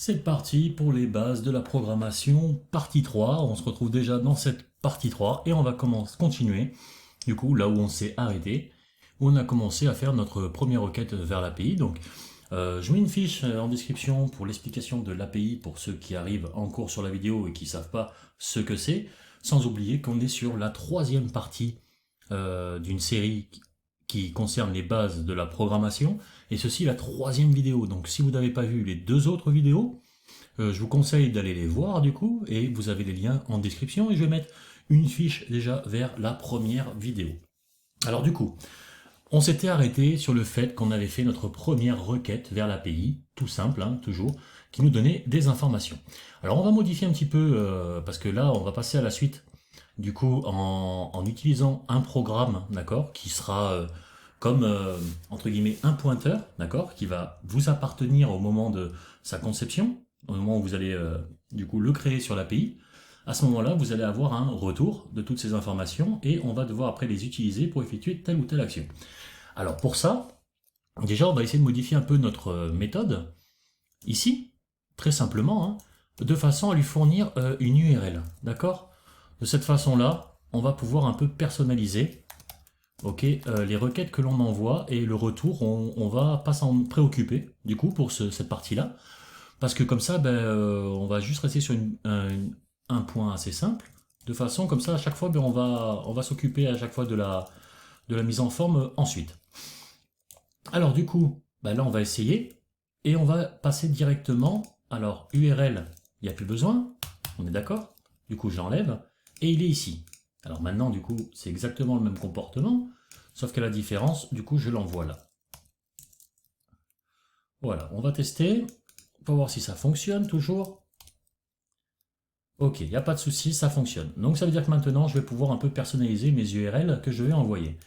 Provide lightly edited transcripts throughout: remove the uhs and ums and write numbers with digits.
C'est parti pour les bases de la programmation, partie 3. On se retrouve déjà dans cette partie 3 et on va continuer, du coup, là où on s'est arrêté, où on a commencé à faire notre première requête vers l'API. Donc, je mets une fiche en description pour l'explication de l'API pour ceux qui arrivent en cours sur la vidéo et qui ne savent pas ce que c'est, sans oublier qu'on est sur la troisième partie d'une série qui concerne les bases de la programmation, et ceci la troisième vidéo. Donc si vous n'avez pas vu les deux autres vidéos, je vous conseille d'aller les voir du coup, et vous avez les liens en description, et je vais mettre une fiche déjà vers la première vidéo. Alors du coup, on s'était arrêté sur le fait qu'on avait fait notre première requête vers l'API, tout simple, hein, toujours, qui nous donnait des informations. Alors on va modifier un petit peu, parce que là on va passer à la suite, du coup en utilisant un programme, d'accord, qui sera comme, entre guillemets, un pointeur, d'accord, qui va vous appartenir au moment de sa conception, au moment où vous allez du coup le créer sur l'API. À ce moment-là, vous allez avoir un retour de toutes ces informations et on va devoir après les utiliser pour effectuer telle ou telle action. Alors pour ça, déjà on va essayer de modifier un peu notre méthode ici, très simplement, hein, de façon à lui fournir une URL, d'accord. De cette façon-là, on va pouvoir un peu personnaliser, ok, les requêtes que l'on envoie, et le retour, on va pas s'en préoccuper du coup pour cette partie-là, parce que comme ça, ben, on va juste rester sur un point assez simple, de façon comme ça à chaque fois, ben, on va s'occuper à chaque fois de la mise en forme ensuite. Alors du coup, ben là on va essayer, et on va passer directement, alors URL, il n'y a plus besoin, on est d'accord, du coup j'enlève, et il est ici. Alors maintenant du coup c'est exactement le même comportement, sauf que la différence, du coup je l'envoie là. Voilà, on va tester, pour voir si ça fonctionne toujours. Ok, il n'y a pas de souci, ça fonctionne. Donc ça veut dire que maintenant je vais pouvoir un peu personnaliser mes URL que je vais envoyer.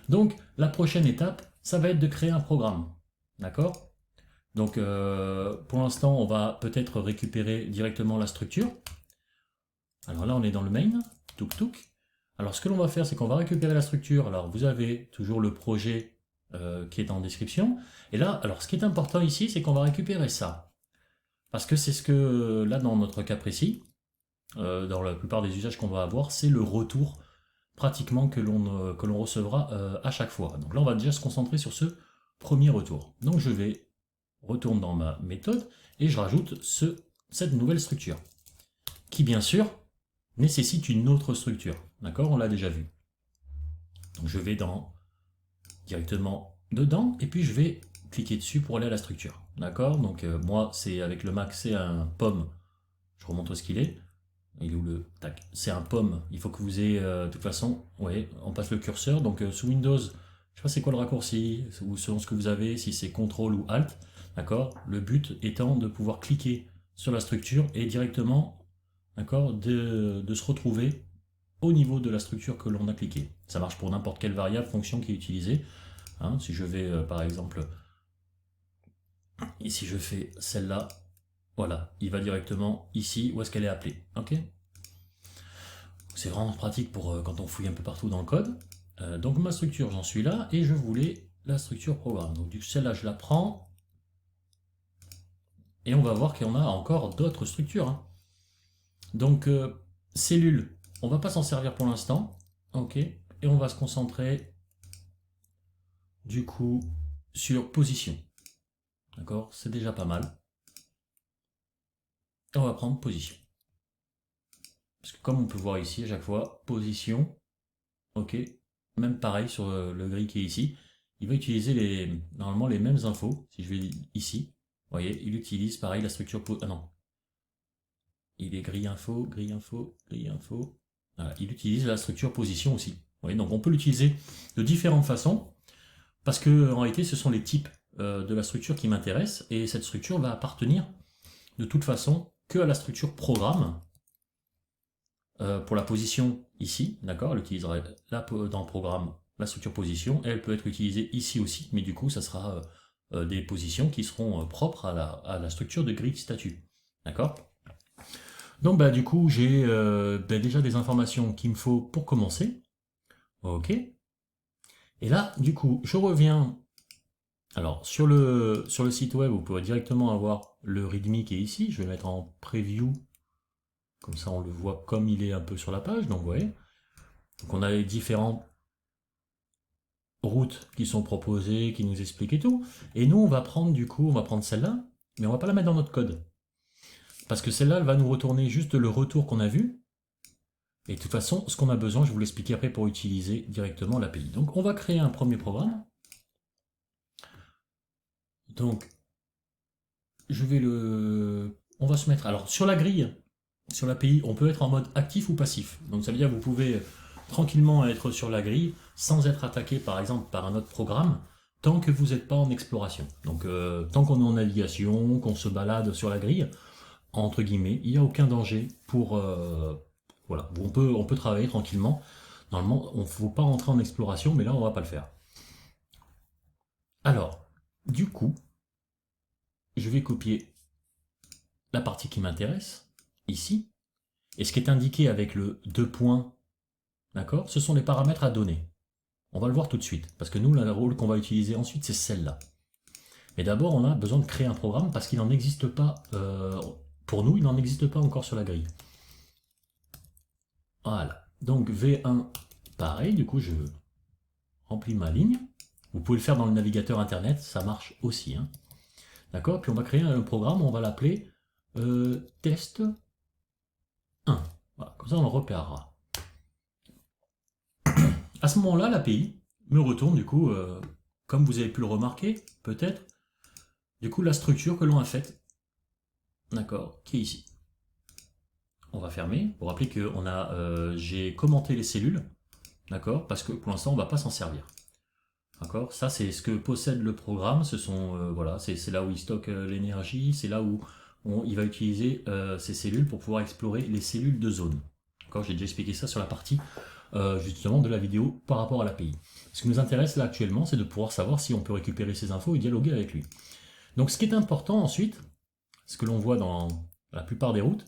Donc la prochaine étape, ça va être de créer un programme. D'accord. Donc pour l'instant, on va peut-être récupérer directement la structure. Alors là, on est dans le main, touk touk. Alors ce que l'on va faire, c'est qu'on va récupérer la structure. Alors vous avez toujours le projet qui est en description. Et là, alors ce qui est important ici, c'est qu'on va récupérer ça. Parce que c'est ce que, là dans notre cas précis, dans la plupart des usages qu'on va avoir, c'est le retour pratiquement que l'on recevra à chaque fois. Donc là, on va déjà se concentrer sur ce premier retour. Donc je vais retourner dans ma méthode et je rajoute cette nouvelle structure qui, bien sûr, nécessite une autre structure. D'accord, on l'a déjà vu. Donc je vais directement dedans et puis je vais cliquer dessus pour aller à la structure. D'accord, donc moi, c'est avec le Mac, c'est un pomme. Je remonte où ce qu'il est. Il est où le tac. C'est un pomme. Il faut que vous ayez, de toute façon, ouais, on passe le curseur. Donc sous Windows, je sais pas c'est quoi le raccourci, ou selon ce que vous avez, si c'est CTRL ou ALT, d'accord. Le but étant de pouvoir cliquer sur la structure et directement, d'accord, de se retrouver au niveau de la structure que l'on a cliqué. Ça marche pour n'importe quelle variable, fonction qui est utilisée. Hein. Si je vais, par exemple, et si je fais celle-là, voilà, il va directement ici où est-ce qu'elle est appelée. Ok. C'est vraiment pratique pour quand on fouille un peu partout dans le code. Donc ma structure, j'en suis là, et je voulais la structure programme. Donc celle-là, je la prends, et on va voir qu'on a encore d'autres structures. Hein. Donc cellule, on va pas s'en servir pour l'instant, ok, et on va se concentrer du coup sur position. D'accord, c'est déjà pas mal. Et on va prendre position. Parce que comme on peut voir ici à chaque fois, position, ok, même pareil sur le gris qui est ici, il va utiliser normalement les mêmes infos. Si je vais ici, vous voyez, il utilise pareil la structure. Ah non, il est grille info, grille info, grille info. Voilà, il utilise la structure position aussi. Vous voyez, donc on peut l'utiliser de différentes façons, parce que en réalité ce sont les types de la structure qui m'intéressent, et cette structure va appartenir de toute façon que à la structure programme. Pour la position ici, d'accord, elle utilisera dans le programme la structure position, et elle peut être utilisée ici aussi, mais du coup ça sera des positions qui seront propres à la structure de grille statut, d'accord. Donc bah du coup j'ai déjà des informations qu'il me faut pour commencer, ok, et là du coup je reviens Alors, sur le site web, vous pouvez directement avoir le README qui est ici. Je vais le mettre en preview. Comme ça, on le voit comme il est un peu sur la page. Donc, vous voyez. Donc, on a les différentes routes qui sont proposées, qui nous expliquent et tout. Et nous, on va prendre du coup, on va prendre celle-là, mais on va pas la mettre dans notre code. Parce que celle-là, elle va nous retourner juste le retour qu'on a vu. Et de toute façon, ce qu'on a besoin, je vais vous l'expliquer après pour utiliser directement l'API. Donc, on va créer un premier programme. Donc, on va se mettre, alors sur la grille, sur l'API, on peut être en mode actif ou passif. Donc ça veut dire que vous pouvez tranquillement être sur la grille sans être attaqué par exemple par un autre programme tant que vous n'êtes pas en exploration. Donc tant qu'on est en navigation, qu'on se balade sur la grille, entre guillemets, il n'y a aucun danger pour... voilà, on peut travailler tranquillement. Normalement, on ne faut pas rentrer en exploration, mais là on ne va pas le faire. Alors, du coup, je vais copier la partie qui m'intéresse, ici, et ce qui est indiqué avec le 2 points, d'accord, ce sont les paramètres à donner. On va le voir tout de suite, parce que nous, le rôle qu'on va utiliser ensuite, c'est celle-là. Mais d'abord, on a besoin de créer un programme, parce qu'il n'en existe pas, pour nous, il n'en existe pas encore sur la grille. Voilà, donc V1, pareil, du coup, je remplis ma ligne. Vous pouvez le faire dans le navigateur internet, ça marche aussi. Hein. D'accord, puis on va créer un programme, on va l'appeler test 1. Voilà, comme ça, on le repérera. À ce moment-là, l'API me retourne, du coup, comme vous avez pu le remarquer, peut-être, du coup, la structure que l'on a faite, d'accord, qui est ici. On va fermer. Pour rappeler que j'ai commenté les cellules, d'accord, parce que pour l'instant, on ne va pas s'en servir. D'accord. Ça, c'est ce que possède le programme. Ce sont, voilà, c'est là où il stocke l'énergie, c'est là où il va utiliser ces cellules pour pouvoir explorer les cellules de zone. D'accord. J'ai déjà expliqué ça sur la partie justement de la vidéo par rapport à l'API. Ce qui nous intéresse là actuellement, c'est de pouvoir savoir si on peut récupérer ces infos et dialoguer avec lui. Donc ce qui est important ensuite, ce que l'on voit dans la plupart des routes,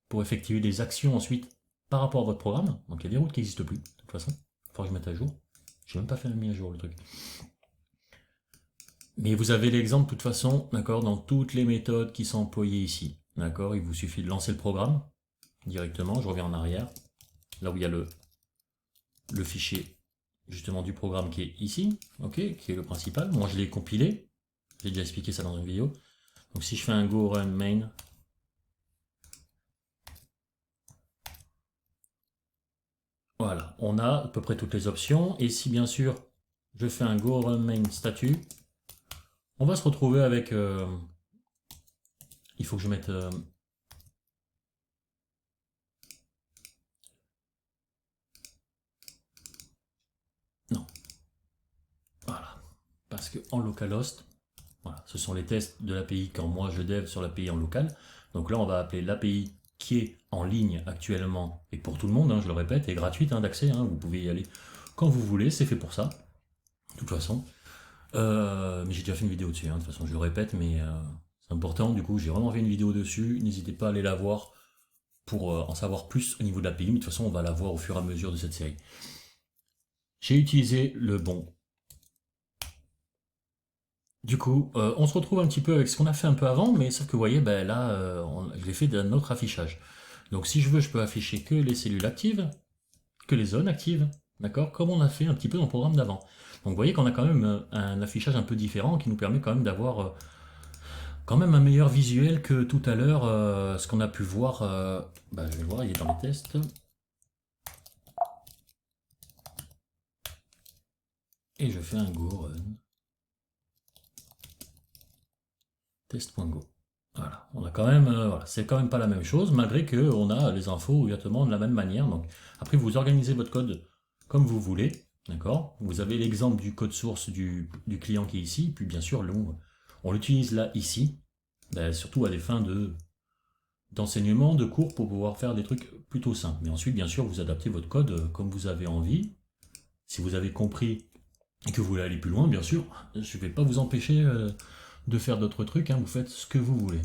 pour effectuer des actions ensuite par rapport à votre programme, donc il y a des routes qui n'existent plus, de toute façon, il faudra que je mette à jour. Je n'ai même pas fait la mise à jour le truc. Mais vous avez l'exemple de toute façon, d'accord, dans toutes les méthodes qui sont employées ici. D'accord, il vous suffit de lancer le programme directement, je reviens en arrière, là où il y a le fichier justement du programme qui est ici, ok, qui est le principal. Moi je l'ai compilé, j'ai déjà expliqué ça dans une vidéo. Donc si je fais un go run main, voilà, on a à peu près toutes les options. Et si bien sûr je fais un go run main statut, on va se retrouver avec... il faut que je mette... non. Voilà. Parce que en localhost, voilà, ce sont les tests de l'API quand moi je dev sur l'API en local. Donc là, on va appeler l'API qui est en ligne actuellement, et pour tout le monde, hein, je le répète, est gratuite hein, d'accès, hein, vous pouvez y aller quand vous voulez, c'est fait pour ça, de toute façon. Mais j'ai déjà fait une vidéo dessus, hein, de toute façon je le répète, mais c'est important, du coup j'ai vraiment fait une vidéo dessus, n'hésitez pas à aller la voir pour en savoir plus au niveau de l'API, mais de toute façon on va la voir au fur et à mesure de cette série. J'ai utilisé le bon. Du coup, on se retrouve un petit peu avec ce qu'on a fait un peu avant, mais sauf que vous voyez, ben là, je l'ai fait d'un autre affichage. Donc si je veux, je peux afficher que les cellules actives, que les zones actives, d'accord, comme on a fait un petit peu dans le programme d'avant. Donc vous voyez qu'on a quand même un affichage un peu différent qui nous permet quand même d'avoir quand même un meilleur visuel que tout à l'heure, ce qu'on a pu voir. Je vais voir, il est dans les tests. Et je fais un go run. Test.go. Voilà, on a quand même, voilà, c'est quand même pas la même chose, malgré que on a les infos exactement de la même manière. Donc, après, vous organisez votre code comme vous voulez, d'accord. Vous avez l'exemple du code source du client qui est ici, puis bien sûr, on l'utilise là, ici, surtout à des fins d'enseignement, de cours, pour pouvoir faire des trucs plutôt simples. Mais ensuite, bien sûr, vous adaptez votre code comme vous avez envie. Si vous avez compris et que vous voulez aller plus loin, bien sûr, je ne vais pas vous empêcher de faire d'autres trucs, hein, vous faites ce que vous voulez.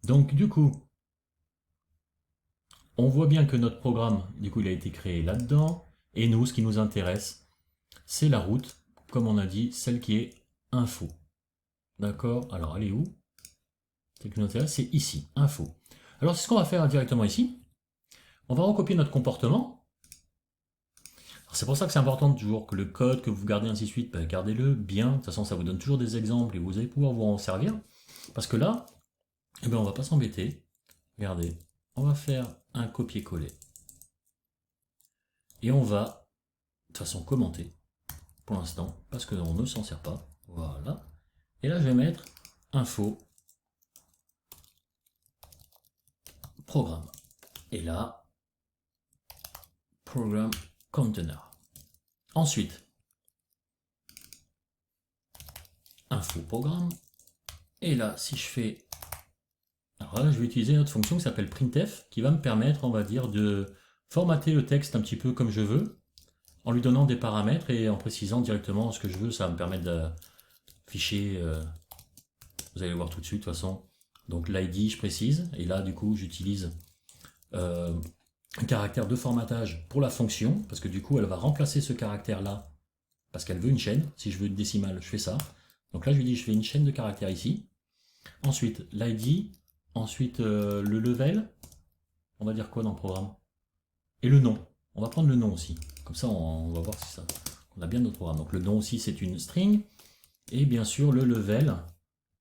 Donc du coup, on voit bien que notre programme, du coup, il a été créé là-dedans, et nous, ce qui nous intéresse, c'est la route, comme on a dit, celle qui est info. D'accord? Alors, elle est où? C'est ici, info. Alors, c'est ce qu'on va faire directement ici. On va recopier notre comportement. C'est pour ça que c'est important toujours que le code que vous gardez ainsi de suite, bah, gardez-le bien. De toute façon, ça vous donne toujours des exemples et vous allez pouvoir vous en servir. Parce que là, eh ben, on va pas s'embêter. Regardez, on va faire un copier-coller. Et on va, de toute façon, commenter. Pour l'instant, parce qu'on ne s'en sert pas. Voilà. Et là, je vais mettre info programme. Et là, program container. Ensuite, info programme. Et là, si je fais... Alors là, je vais utiliser une autre fonction qui s'appelle printf, qui va me permettre, on va dire, de formater le texte un petit peu comme je veux, en lui donnant des paramètres et en précisant directement ce que je veux. Ça va me permettre d'afficher, vous allez voir tout de suite de toute façon. Donc l'ID, je précise, et là, du coup, j'utilise un caractère de formatage pour la fonction, parce que du coup, elle va remplacer ce caractère-là, parce qu'elle veut une chaîne. Si je veux une décimale, je fais ça. Donc là, je lui dis, je fais une chaîne de caractères ici. Ensuite, l'ID, ensuite le level, on va dire quoi dans le programme? Et le nom. On va prendre le nom aussi. Comme ça, on va voir si ça. On a bien notre programme. Donc le nom aussi, c'est une string. Et bien sûr, le level,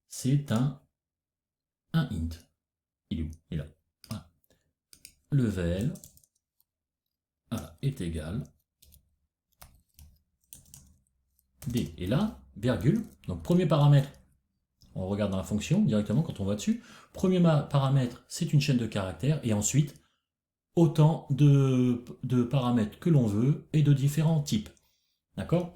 c'est un int. Il est où? Il est là. Voilà. Level voilà, est égal d. Et là, virgule. Donc premier paramètre, on regarde dans la fonction directement quand on va dessus. Premier paramètre, c'est une chaîne de caractères. Et ensuite, autant de paramètres que l'on veut et de différents types. D'accord?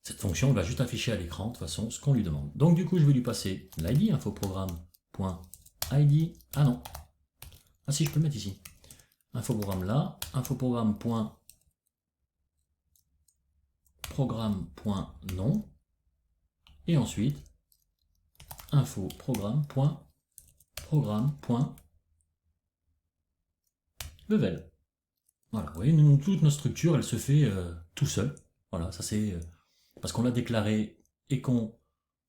Cette fonction va juste afficher à l'écran de toute façon ce qu'on lui demande. Donc du coup, je vais lui passer l'ID, infoprogramme.id. Ah non. Ah si, je peux le mettre ici. Infoprogramme là, infoprogramme.programme.nom. Et ensuite, infoprogramme.programme.level. Voilà, vous voyez, toute notre structure, elle se fait tout seul. Voilà, ça c'est parce qu'on l'a déclaré et qu'on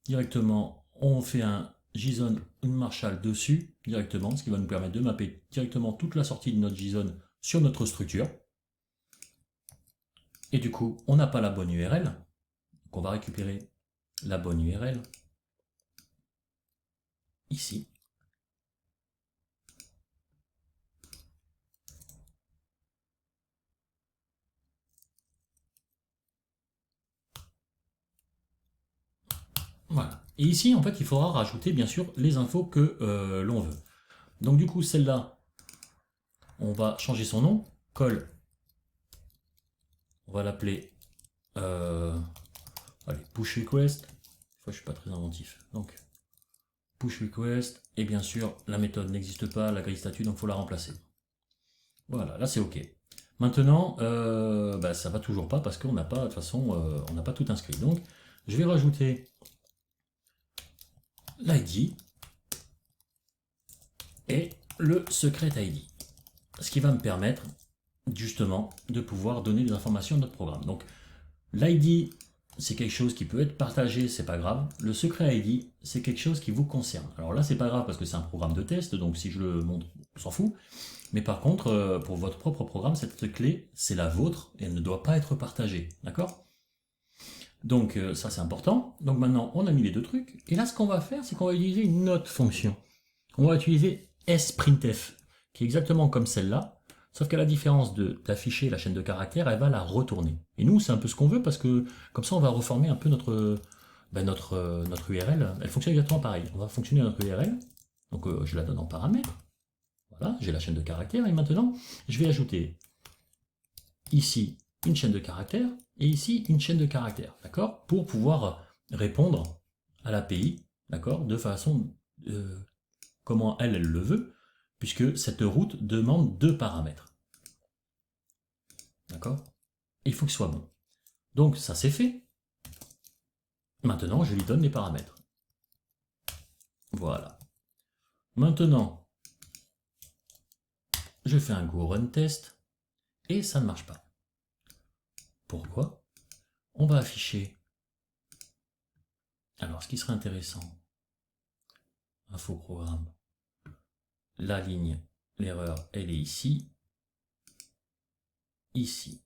directement, on fait un JSON Marshall dessus directement, ce qui va nous permettre de mapper directement toute la sortie de notre JSON sur notre structure. Et du coup, on n'a pas la bonne URL. Donc on va récupérer la bonne URL ici. Voilà. Et ici, en fait, il faudra rajouter, bien sûr, les infos que l'on veut. Donc, du coup, celle-là, on va changer son nom. Call. On va l'appeler allez, push request. Des fois, je suis pas très inventif. Donc, push request. Et bien sûr, la méthode n'existe pas, la grille statut, donc il faut la remplacer. Voilà, là, c'est OK. Maintenant, bah, ça va toujours pas parce qu'on n'a pas, de toute façon, on n'a pas tout inscrit. Donc, je vais rajouter l'ID et le secret ID. Ce qui va me permettre justement de pouvoir donner des informations à notre programme. Donc l'ID, c'est quelque chose qui peut être partagé, c'est pas grave. Le secret ID, c'est quelque chose qui vous concerne. Alors là, c'est pas grave parce que c'est un programme de test, donc si je le montre, on s'en fout. Mais par contre, pour votre propre programme, cette clé, c'est la vôtre et elle ne doit pas être partagée. D'accord? Donc ça, c'est important. Donc maintenant, on a mis les deux trucs. Et là, ce qu'on va faire, c'est qu'on va utiliser une autre fonction. On va utiliser sprintf, qui est exactement comme celle-là, sauf qu'à la différence d'afficher la chaîne de caractères, elle va la retourner. Et nous, c'est un peu ce qu'on veut, parce que comme ça, on va reformer un peu notre URL. Elle fonctionne exactement pareil. On va fonctionner notre URL. Donc je la donne en paramètres. Voilà, j'ai la chaîne de caractères. Et maintenant, je vais ajouter ici une chaîne de caractères et ici une chaîne de caractères, d'accord, pour pouvoir répondre à l'API, d'accord, de façon comment elle le veut, puisque cette route demande deux paramètres. D'accord? Il faut que ce soit bon. Donc ça c'est fait. Maintenant, je lui donne les paramètres. Voilà. Maintenant, je fais un go run test et ça ne marche pas. Pourquoi? On va afficher Alors, ce qui serait intéressant, info programme, la ligne, l'erreur, elle est ici, ici.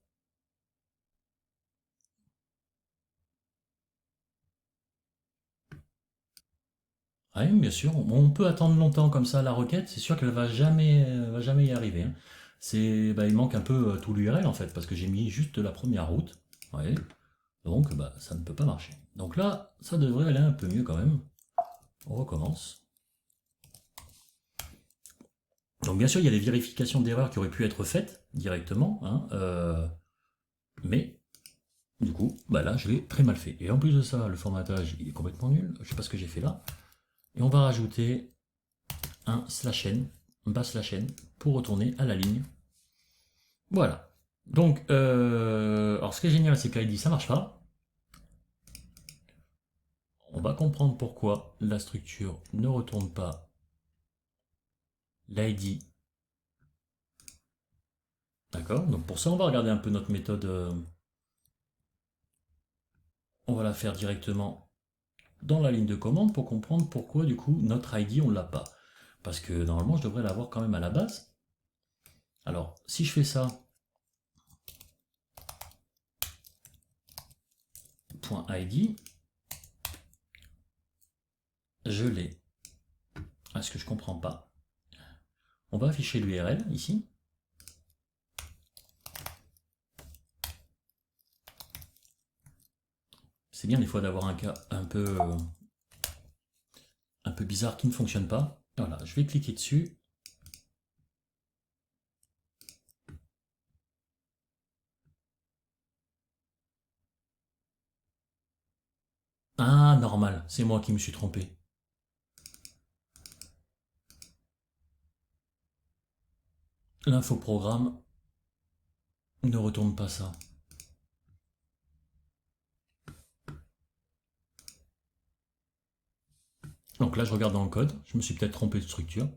Oui, bien sûr, on peut attendre longtemps comme ça la requête, c'est sûr qu'elle va jamais y arriver, hein. Il manque un peu tout l'URL en fait, parce que j'ai mis juste la première route. Ouais. Donc ça ne peut pas marcher. Donc là, ça devrait aller un peu mieux quand même. On recommence. Donc bien sûr, il y a des vérifications d'erreurs qui auraient pu être faites directement, hein, mais du coup, là, je l'ai très mal fait. Et en plus de ça, le formatage, il est complètement nul. Je sais pas ce que j'ai fait là. Et on va rajouter un slash n, un bas slash n, pour retourner à la ligne. Voilà. Donc, alors ce qui est génial, c'est que l'ID, ça marche pas. On va comprendre pourquoi la structure ne retourne pas l'ID. D'accord. Donc pour ça, on va regarder un peu notre méthode. On va la faire directement dans la ligne de commande pour comprendre pourquoi du coup notre ID on l'a pas. Parce que normalement je devrais l'avoir quand même à la base. Alors si je fais ça, .id, je l'ai. Est-ce que je comprends pas? On va afficher l'URL ici. C'est bien des fois d'avoir un cas un peu bizarre qui ne fonctionne pas. Voilà, je vais cliquer dessus. Ah, normal, c'est moi qui me suis trompé. L'infoprogramme ne retourne pas ça. Donc là, je regarde dans le code, je me suis peut-être trompé de structure.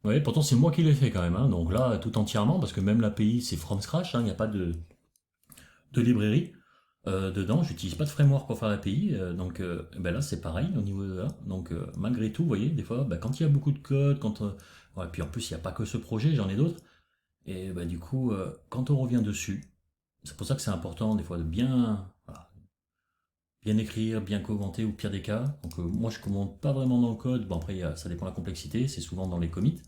Oui, pourtant c'est moi qui l'ai fait quand même, hein. Donc là, tout entièrement, parce que même l'API c'est from scratch, hein, il n'y a pas de librairie dedans, j'utilise pas de framework pour faire l'API, donc là c'est pareil au niveau de là. Donc malgré tout, vous voyez, des fois, quand il y a beaucoup de code, ouais, puis en plus il n'y a pas que ce projet, j'en ai d'autres, et du coup, quand on revient dessus, c'est pour ça que c'est important des fois de bien, voilà, bien écrire, bien commenter au pire des cas. Donc moi je commente pas vraiment dans le code, bon après ça dépend de la complexité, c'est souvent dans les commits.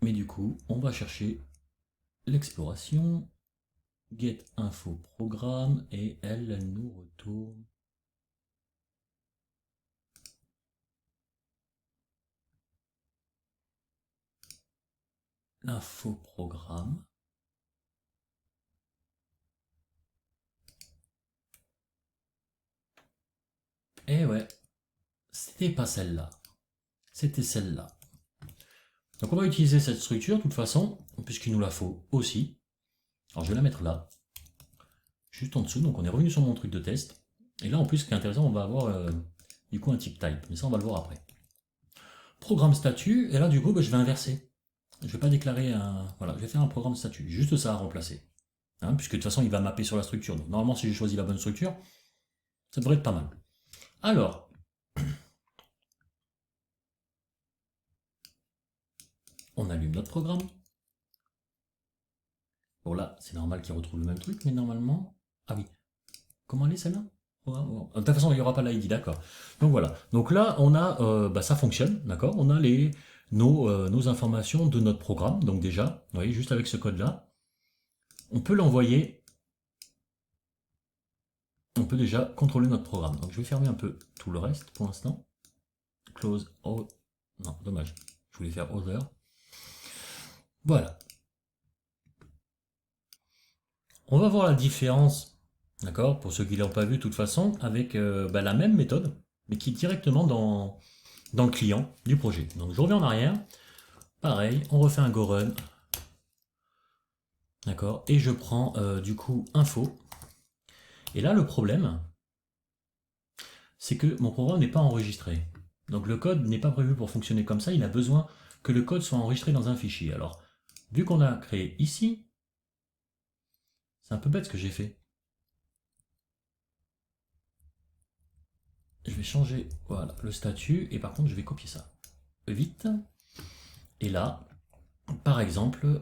Mais du coup, on va chercher l'exploration, get info programme, et elle nous retourne l'info programme. Et ouais, c'était pas celle-là, c'était celle-là. Donc on va utiliser cette structure de toute façon, puisqu'il nous la faut aussi. Alors je vais la mettre là, juste en dessous, donc on est revenu sur mon truc de test. Et là en plus, ce qui est intéressant, on va avoir du coup un type type, mais ça on va le voir après. Programme statut, et là du coup je vais inverser. Je vais pas déclarer un... Voilà, je vais faire un programme statut, juste ça à remplacer. Hein, puisque de toute façon il va mapper sur la structure. Donc normalement si j'ai choisi la bonne structure, ça devrait être pas mal. Alors, on allume notre programme. Bon là, c'est normal qu'il retrouve le même truc, mais normalement... Ah oui, comment elle est celle-là? De toute façon, il n'y aura pas l'ID, d'accord. Donc voilà. Donc là, on a, ça fonctionne, d'accord. On a nos informations de notre programme. Donc déjà, vous voyez, juste avec ce code-là, on peut l'envoyer. On peut déjà contrôler notre programme. Donc je vais fermer un peu tout le reste pour l'instant. Close all. Non, dommage. Je voulais faire other. Voilà. On va voir la différence, d'accord, pour ceux qui ne l'ont pas vu de toute façon, avec la même méthode, mais qui est directement dans le client du projet. Donc je reviens en arrière. Pareil, on refait un go run. D'accord, et je prends du coup info. Et là, le problème, c'est que mon programme n'est pas enregistré. Donc le code n'est pas prévu pour fonctionner comme ça, il a besoin que le code soit enregistré dans un fichier. Alors, vu qu'on a créé ici, c'est un peu bête ce que j'ai fait. je vais changer voilà, le statut, et par contre je vais copier ça vite. Et là, par exemple,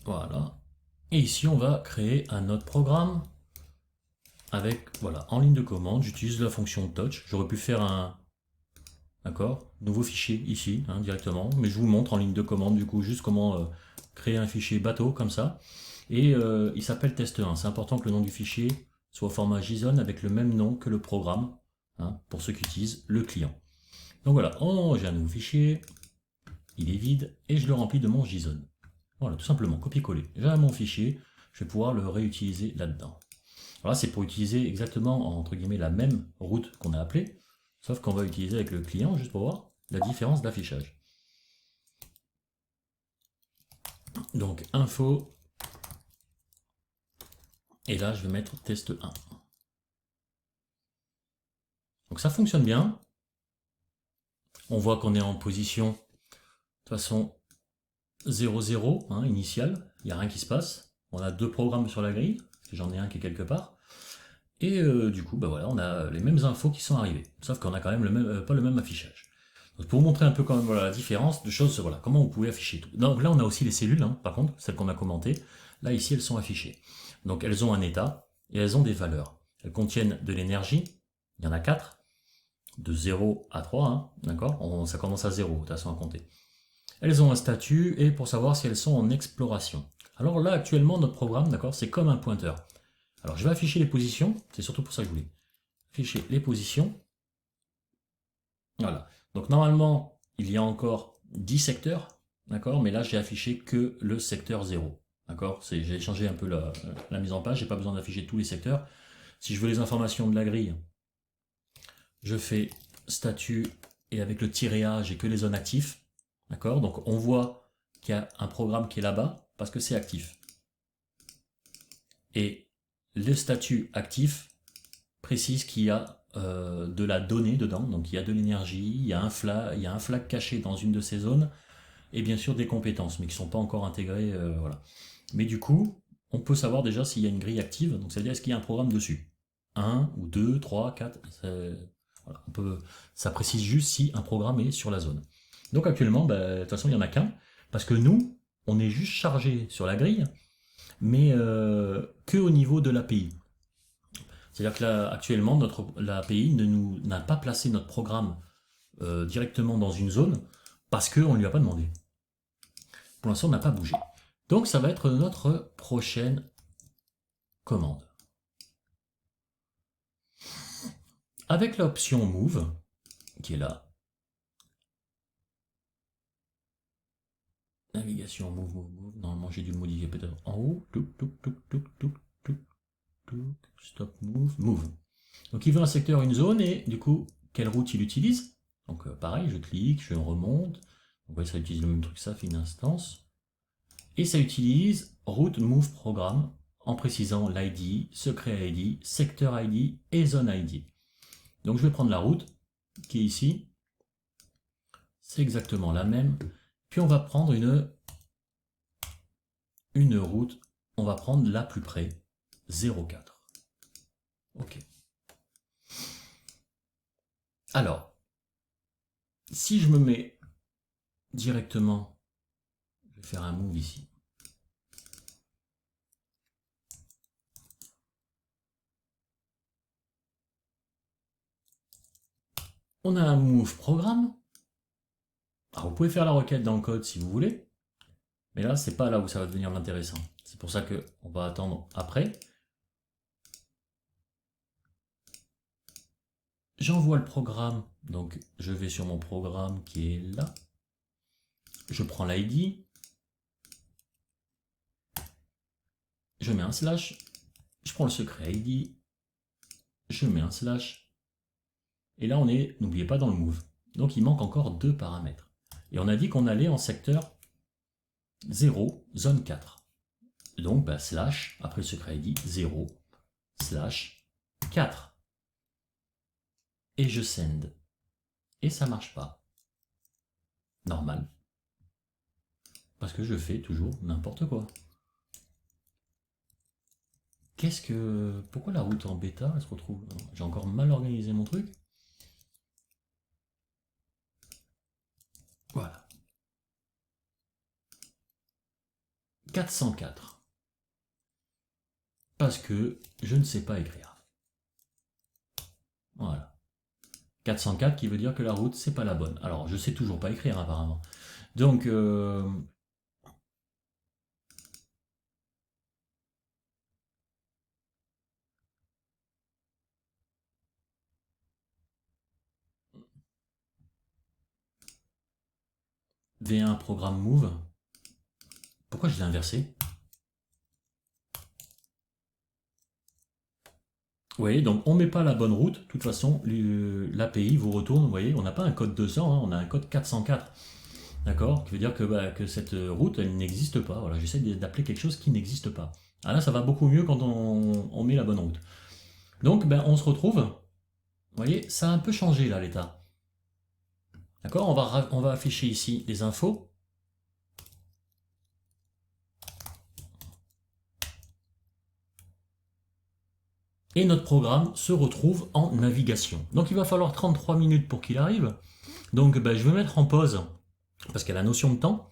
voilà. Et ici on va créer un autre programme avec, voilà, en ligne de commande, j'utilise la fonction touch. J'aurais pu faire un, d'accord, nouveau fichier ici, hein, directement, mais je vous montre en ligne de commande du coup juste comment créer un fichier bateau comme ça. Et il s'appelle test1. C'est important que le nom du fichier soit au format JSON avec le même nom que le programme, hein, pour ceux qui utilisent le client. Donc voilà, j'ai un nouveau fichier, il est vide, et je le remplis de mon JSON. Voilà, tout simplement, copier-coller. J'ai mon fichier, je vais pouvoir le réutiliser là-dedans. Alors là, c'est pour utiliser exactement, entre guillemets, la même route qu'on a appelée, sauf qu'on va utiliser avec le client, juste pour voir la différence d'affichage. Donc, info, et là, je vais mettre test 1. Donc ça fonctionne bien. On voit qu'on est en position, de toute façon, 0, 0, hein, initial, il n'y a rien qui se passe. On a deux programmes sur la grille, parce que j'en ai un qui est quelque part. Et du coup, bah voilà, on a les mêmes infos qui sont arrivées, sauf qu'on a quand même le même, pas le même affichage. Donc pour vous montrer un peu quand même voilà, la différence de choses, voilà, comment vous pouvez afficher tout. Donc là, on a aussi les cellules, hein, par contre, celles qu'on a commentées. Là, ici, elles sont affichées. Donc elles ont un état et elles ont des valeurs. Elles contiennent de l'énergie, il y en a 4, de 0 à 3, hein, d'accord, ça commence à 0, de toute façon à compter. Elles ont un statut et pour savoir si elles sont en exploration. Alors là, actuellement, notre programme, d'accord, c'est comme un pointeur. Alors je vais afficher les positions, c'est surtout pour ça que je voulais afficher les positions. Voilà. Donc normalement, il y a encore 10 secteurs, d'accord, mais là j'ai affiché que le secteur 0. D'accord, j'ai changé un peu la mise en page, j'ai pas besoin d'afficher tous les secteurs. Si je veux les informations de la grille, je fais statut et avec le tiret A, j'ai que les zones actives. D'accord, donc on voit qu'il y a un programme qui est là-bas parce que c'est actif. Et le statut actif précise qu'il y a de la donnée dedans, donc il y a de l'énergie, il y a un flag caché dans une de ces zones, et bien sûr des compétences, mais qui ne sont pas encore intégrées. Voilà. Mais du coup, on peut savoir déjà s'il y a une grille active, donc c'est-à-dire est-ce qu'il y a un programme dessus. 1 ou 2, 3, 4, voilà, ça précise juste si un programme est sur la zone. Donc actuellement, de toute façon, il n'y en a qu'un, parce que nous, on est juste chargé sur la grille, mais que au niveau de l'API. C'est-à-dire que là, actuellement, l'API n'a pas placé notre programme directement dans une zone parce qu'on ne lui a pas demandé. Pour l'instant, on n'a pas bougé. Donc, ça va être notre prochaine commande. Avec l'option Move, qui est là, navigation Move, Move, Move, normalement j'ai dû le modifier peut-être en haut, stop, Move, Move. Donc il veut un secteur, une zone, et du coup, quelle route il utilise? Donc pareil, je clique, je remonte, donc voyez, ça utilise le même truc, ça fait une instance. Et ça utilise route move programme en précisant l'ID, secret ID, secteur ID et zone ID. Donc je vais prendre la route qui est ici. C'est exactement la même. Puis on va prendre une route. On va prendre la plus près, 04. Ok. Alors, si je me mets directement, je vais faire un move ici. On a un move programme. Alors vous pouvez faire la requête dans le code si vous voulez, mais là c'est pas là où ça va devenir intéressant. C'est pour ça qu'on va attendre après. J'envoie le programme, donc je vais sur mon programme qui est là. Je prends l'ID, je mets un slash, je prends le secret ID, je mets un slash, et là on est, n'oubliez pas, dans le move. Donc il manque encore deux paramètres. Et on a dit qu'on allait en secteur 0, zone 4. Donc slash, après le secret ID, 0, slash 4. Et je send. Et ça marche pas. Normal. Parce que je fais toujours n'importe quoi. Pourquoi la route en bêta, elle se retrouve... J'ai encore mal organisé mon truc. Voilà. 404. Parce que je ne sais pas écrire. Voilà. 404 qui veut dire que la route, c'est pas la bonne. Alors, je sais toujours pas écrire, apparemment. Donc, V1 programme move. Pourquoi je l'ai inversé? Vous voyez, donc on met pas la bonne route. De toute façon, l'API vous retourne, vous voyez, on n'a pas un code 200, hein, on a un code 404. D'accord? Qui veut dire que cette route, elle n'existe pas. Voilà, j'essaie d'appeler quelque chose qui n'existe pas. Ah là, ça va beaucoup mieux quand on met la bonne route. Donc, ben, on se retrouve. Vous voyez, ça a un peu changé là, l'état. D'accord? On va afficher ici les infos. Et notre programme se retrouve en navigation. Donc il va falloir 33 minutes pour qu'il arrive. Donc ben, je vais mettre en pause, parce qu'il y a la notion de temps.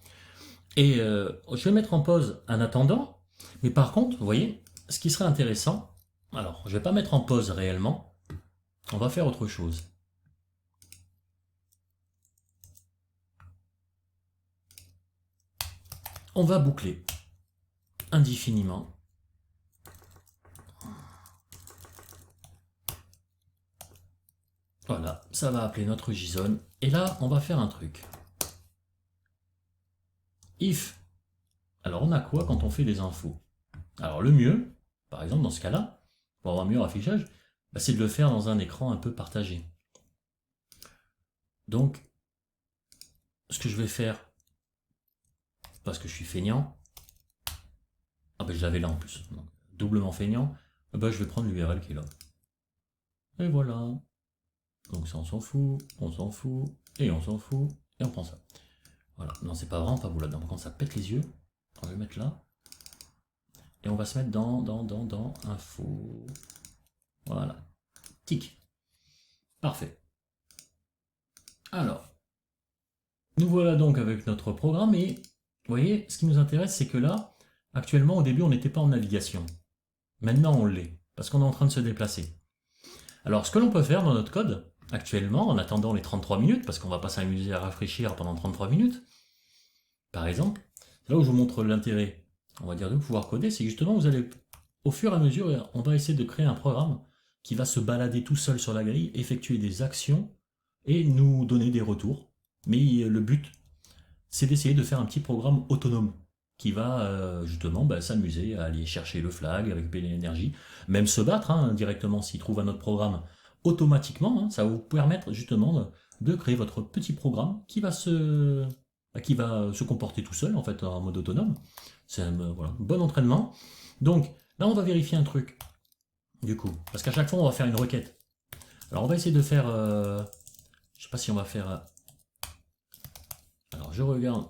Et je vais mettre en pause en attendant. Mais par contre, vous voyez, ce qui serait intéressant, alors je ne vais pas mettre en pause réellement, on va faire autre chose. On va boucler indéfiniment. Voilà, ça va appeler notre JSON. Et là, on va faire un truc. If. Alors on a quoi quand on fait des infos? Alors le mieux, par exemple dans ce cas-là, pour avoir un meilleur affichage, bah, c'est de le faire dans un écran un peu partagé. Donc, ce que je vais faire, parce que je suis feignant, ah ben je l'avais là en plus, donc, doublement feignant, bah, je vais prendre l'URL qui est là. Et voilà. Donc ça on s'en fout, et on s'en fout, et on prend ça. Voilà, non c'est pas vraiment pas vous là-dedans, quand ça pète les yeux, on va le mettre là, et on va se mettre dans info. Voilà, tic. Parfait. Alors, nous voilà donc avec notre programme, et vous voyez, ce qui nous intéresse, c'est que là, actuellement, au début, on n'était pas en navigation. Maintenant, on l'est, parce qu'on est en train de se déplacer. Alors, ce que l'on peut faire dans notre code, actuellement, en attendant les 33 minutes, parce qu'on va pas s'amuser à rafraîchir pendant 33 minutes, par exemple, là où je vous montre l'intérêt, on va dire, de pouvoir coder, c'est justement, vous allez, au fur et à mesure, on va essayer de créer un programme qui va se balader tout seul sur la grille, effectuer des actions, et nous donner des retours. Mais le but, c'est d'essayer de faire un petit programme autonome qui va justement s'amuser à aller chercher le flag, récupérer l'énergie, même se battre directement s'il trouve un autre programme automatiquement. Ça va vous permettre justement de créer votre petit programme qui va se comporter tout seul en fait en mode autonome. C'est un voilà, bon entraînement. Donc là on va vérifier un truc du coup, parce qu'à chaque fois on va faire une requête. Alors on va essayer de faire, je sais pas si on va faire. Alors je regarde.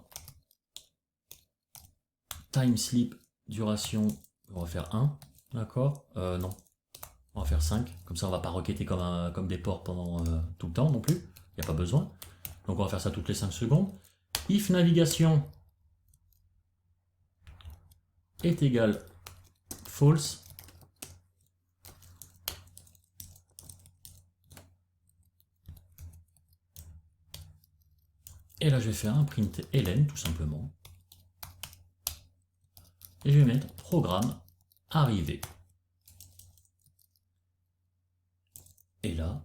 Time sleep, duration, on va faire 1, d'accord? Non, on va faire 5, comme ça on va pas requêter comme des porcs pendant tout le temps non plus, il n'y a pas besoin. Donc on va faire ça toutes les 5 secondes. If navigation est égal false, et là je vais faire un print ln tout simplement. Et je vais mettre programme arrivé. Et là,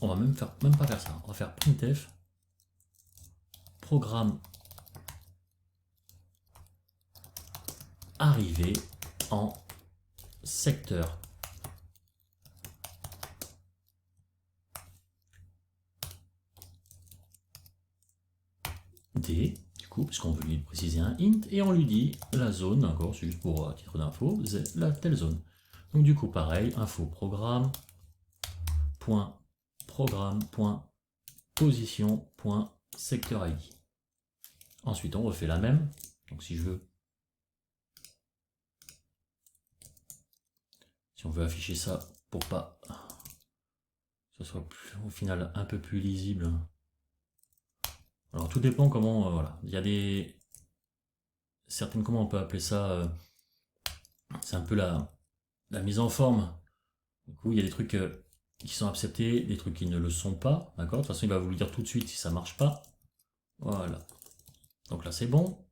on va même pas faire ça. On va faire printf programme arrivé en secteur. D, du coup, puisqu'on veut lui préciser un int, et on lui dit la zone, d'accord, c'est juste pour titre d'info, la telle zone. Donc du coup, pareil, info programme, position, secteur ID. Ensuite, on refait la même. Donc si je veux Si on veut afficher ça pour pas que ce soit au final un peu plus lisible. Alors tout dépend comment, voilà. Il y a des certaines, comment on peut appeler ça, c'est un peu la mise en forme. Du coup, il y a des trucs qui sont acceptés, des trucs qui ne le sont pas, d'accord? De toute façon, il va vous le dire tout de suite si ça marche pas. Voilà. Donc là, c'est bon.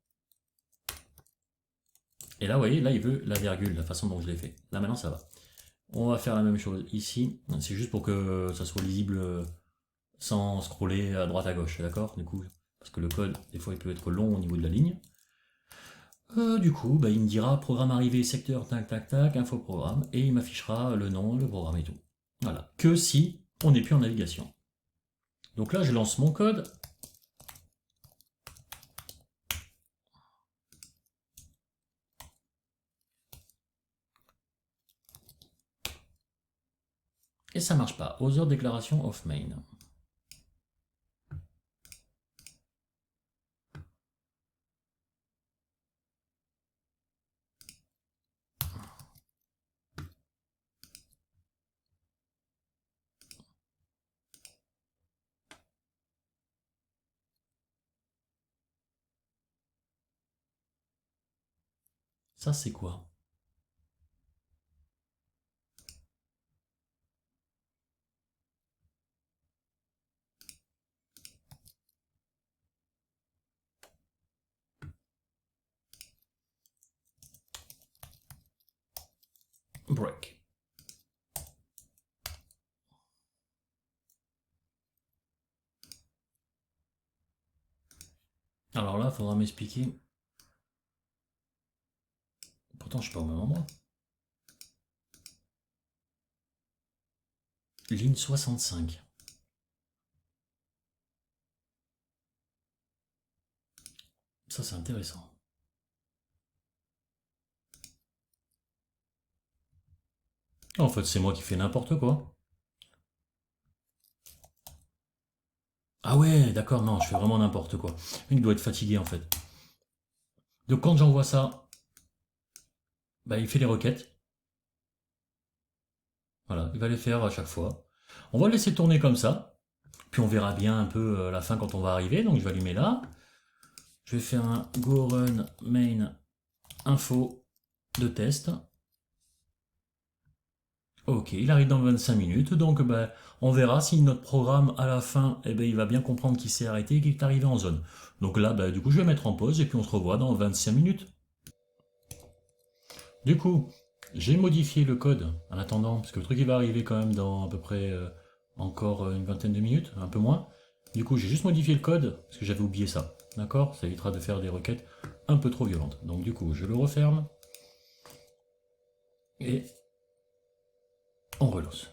Et là, vous voyez, là, il veut la virgule, la façon dont je l'ai fait. Là, maintenant, ça va. On va faire la même chose ici. C'est juste pour que ça soit lisible sans scroller à droite à gauche, d'accord? Du coup, parce que le code, des fois, il peut être long au niveau de la ligne. Du coup, bah, il me dira programme arrivé, secteur, tac, tac, tac, info programme, et il m'affichera le nom, le programme et tout. Voilà. Que si on n'est plus en navigation. Donc là, je lance mon code. Et ça marche pas. Other declaration of main. Ça, c'est quoi? Break. Alors là, il faudra m'expliquer. Pourtant, je suis pas au même endroit. Ligne 65. Ça, c'est intéressant. En fait, c'est moi qui fais n'importe quoi. Ah ouais, d'accord, non, je fais vraiment n'importe quoi. Il doit être fatigué, en fait. Donc quand j'envoie ça, bah, il fait les requêtes. Voilà, il va les faire à chaque fois. On va le laisser tourner comme ça. Puis on verra bien un peu la fin quand on va arriver. Donc je vais allumer là. Je vais faire un go run main info de test. Ok, il arrive dans 25 minutes. Donc bah, on verra si notre programme à la fin, eh ben, il va bien comprendre qu'il s'est arrêté et qu'il est arrivé en zone. Donc là, bah, du coup, je vais mettre en pause et puis on se revoit dans 25 minutes. Du coup, j'ai modifié le code en attendant, parce que le truc il va arriver quand même dans à peu près encore une vingtaine de minutes, un peu moins. Du coup, j'ai juste modifié le code, parce que j'avais oublié ça. D'accord? Ça évitera de faire des requêtes un peu trop violentes. Donc du coup, je le referme. Et on relance.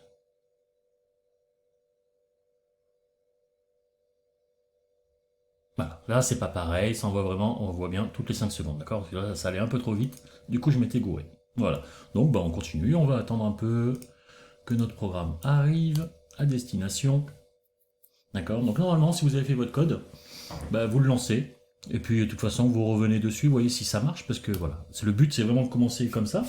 Voilà, là c'est pas pareil, ça envoie vraiment, on voit bien toutes les 5 secondes, d'accord? Parce que là ça allait un peu trop vite, du coup je m'étais gouré. Voilà, donc bah, on continue, on va attendre un peu que notre programme arrive à destination. D'accord? Donc normalement, si vous avez fait votre code, bah, vous le lancez. Et puis de toute façon, vous revenez dessus, vous voyez si ça marche, parce que voilà. C'est le but, c'est vraiment de commencer comme ça.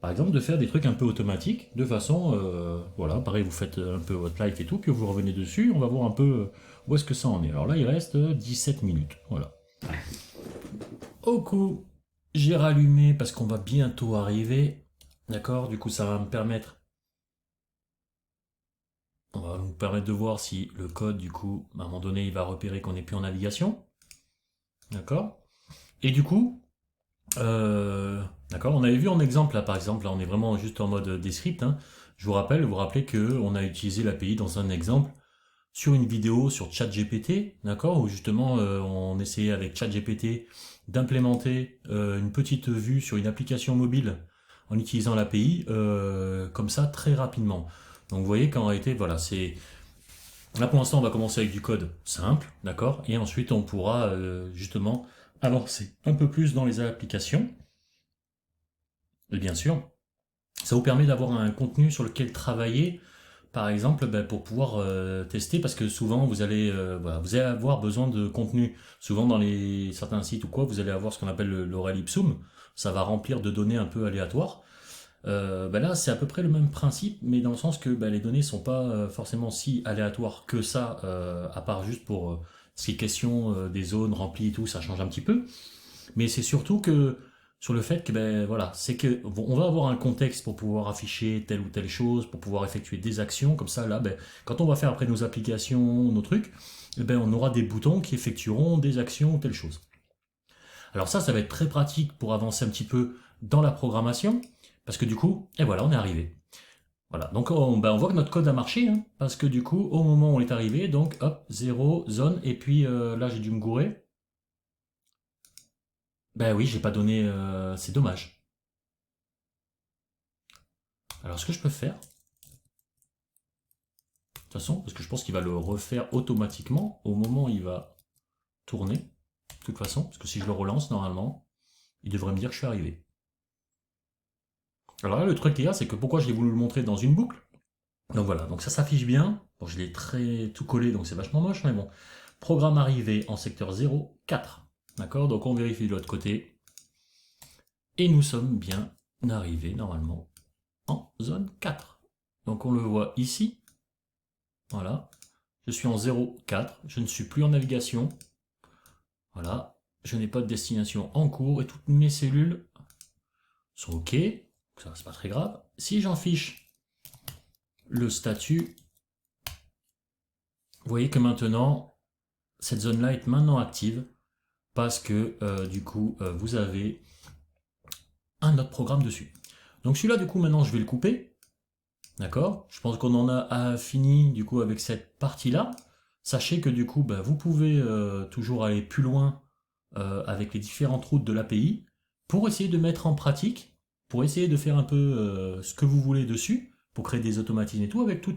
Par exemple, de faire des trucs un peu automatiques, de façon, voilà, pareil, vous faites un peu votre life et tout, puis vous revenez dessus, on va voir un peu où est-ce que ça en est. Alors là, il reste 17 minutes, voilà. Au coup, j'ai rallumé parce qu'on va bientôt arriver, d'accord? Du coup, ça va me permettre, on va nous permettre de voir si le code, du coup, à un moment donné, il va repérer qu'on n'est plus en navigation. D'accord? Et du coup, d'accord, on avait vu en exemple, là par exemple, là on est vraiment juste en mode descript, hein. Je vous rappelle, vous rappelez qu'on a utilisé l'API dans un exemple sur une vidéo sur ChatGPT, d'accord, où justement on essayait avec ChatGPT d'implémenter une petite vue sur une application mobile en utilisant l'API, comme ça très rapidement. Donc vous voyez qu'en réalité, voilà, c'est... Là pour l'instant on va commencer avec du code simple, d'accord, et ensuite on pourra justement avancer un peu plus dans les applications. Et bien sûr, ça vous permet d'avoir un contenu sur lequel travailler, par exemple, ben, pour pouvoir tester, parce que souvent voilà, vous allez avoir besoin de contenu. Souvent dans certains sites ou quoi, vous allez avoir ce qu'on appelle l'oral ipsum. Ça va remplir de données un peu aléatoires. Ben là, c'est à peu près le même principe, mais dans le sens que ben, les données sont pas forcément si aléatoires que ça, à part juste pour ce qui est question des zones remplies et tout, ça change un petit peu. Mais c'est surtout que sur le fait que ben voilà, c'est que bon, on va avoir un contexte pour pouvoir afficher telle ou telle chose, pour pouvoir effectuer des actions, comme ça là, ben, quand on va faire après nos applications, nos trucs, eh ben, on aura des boutons qui effectueront des actions ou telle chose. Alors ça va être très pratique pour avancer un petit peu dans la programmation, parce que du coup, et voilà, on est arrivé. Voilà, donc ben, on voit que notre code a marché, hein, parce que du coup, au moment où on est arrivé, donc hop, 0, zone, et puis là j'ai dû me gourer. Ben oui, j'ai pas donné, c'est dommage. Alors ce que je peux faire, de toute façon, parce que je pense qu'il va le refaire automatiquement au moment où il va tourner, de toute façon, parce que si je le relance normalement, il devrait me dire que je suis arrivé. Alors là, le truc qu'il y a, c'est que pourquoi j'ai voulu le montrer dans une boucle. Donc voilà, donc ça s'affiche bien. Bon, je l'ai très tout collé, donc c'est vachement moche, mais bon. Programme arrivé en secteur 0, 4. D'accord, donc on vérifie de l'autre côté. Et nous sommes bien arrivés normalement en zone 4. Donc on le voit ici. Voilà. Je suis en 0, 4. Je ne suis plus en navigation. Voilà. Je n'ai pas de destination en cours et toutes mes cellules sont OK. Ça, c'est pas très grave. Si j'en fiche le statut, vous voyez que maintenant, cette zone-là est maintenant active parce que du coup, vous avez un autre programme dessus. Donc celui-là, du coup, maintenant, je vais le couper. D'accord? Je pense qu'on en a fini, du coup, avec cette partie-là. Sachez que, du coup, bah, vous pouvez toujours aller plus loin avec les différentes routes de l'API pour essayer de mettre en pratique, pour essayer de faire un peu ce que vous voulez dessus, pour créer des automatismes et tout, avec tout